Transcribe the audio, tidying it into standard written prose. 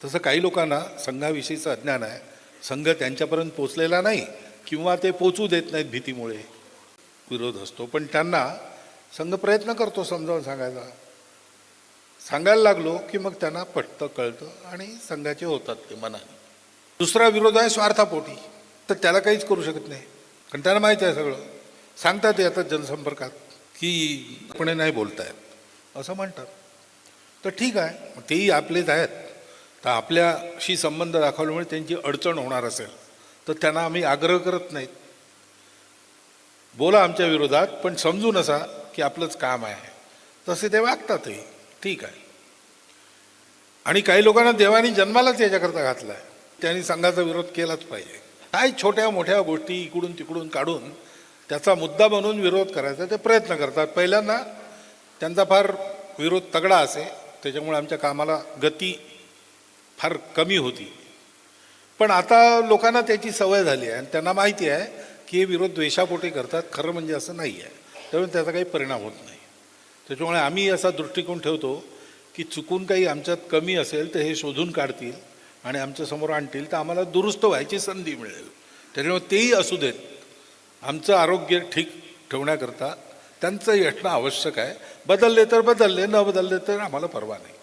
तसं काही लोकांना संघाविषयीचं अज्ञान आहे. संघ त्यांच्यापर्यंत पोचलेला नाही किंवा ते पोचू देत नाहीत, भीतीमुळे विरोध असतो. पण त्यांना संघ प्रयत्न करतो समजावून सांगायचा. सांगायला लागलो की मग त्यांना पटतं, कळतं आणि संघाचे होतात ते मनाने. दुसरा विरोध आहे स्वार्थापोटी, तर त्याला काहीच करू शकत नाही, कारण त्यांना माहीत आहे सगळं. सांगतात येतात जनसंपर्कात की आपण नाही बोलतायत असं म्हणतात. तर ठीक आहे, तेही आपलेच आहेत. तर आपल्याशी संबंध दाखवल्यामुळे त्यांची अडचण होणार असेल तर त्यांना आम्ही आग्रह करत नाहीत, बोला आमच्या विरोधात, पण समजू नसा की आपलंच काम आहे. तसे ते वागतातही, ठीक आहे. आणि काही लोकांना देवानी जन्मालाच याच्याकरता घातला आहे, त्यांनी संघाचा विरोध केलाच पाहिजे. काय छोट्या मोठ्या गोष्टी इकडून तिकडून काढून त्याचा मुद्दा बनवून विरोध करायचा ते प्रयत्न करतात. पहिल्यांदा त्यांचा फार विरोध तगडा असे, त्याच्यामुळे आमच्या कामाला गती फार कमी होती. पण आता लोकांना त्याची सवय झाली आहे आणि त्यांना माहिती आहे की हे विरोध द्वेषापोटी करतात, खरं म्हणजे असं नाही आहे. त्यामुळे त्याचा काही परिणाम होत नाही. त्याच्यामुळे आम्ही असा दृष्टिकोन ठेवतो की चुकून काही आमच्यात कमी असेल तर हे शोधून काढतील आणि आमच्यासमोर आणतील, तर आम्हाला दुरुस्त व्हायची संधी मिळेल. त्याच्यामुळे तेही असू देत. आमचं आरोग्य ठीक ठेवण्याकरता त्यांचं असणं आवश्यक आहे. बदलले तर बदलले, न बदलले तर आम्हाला परवा नाही.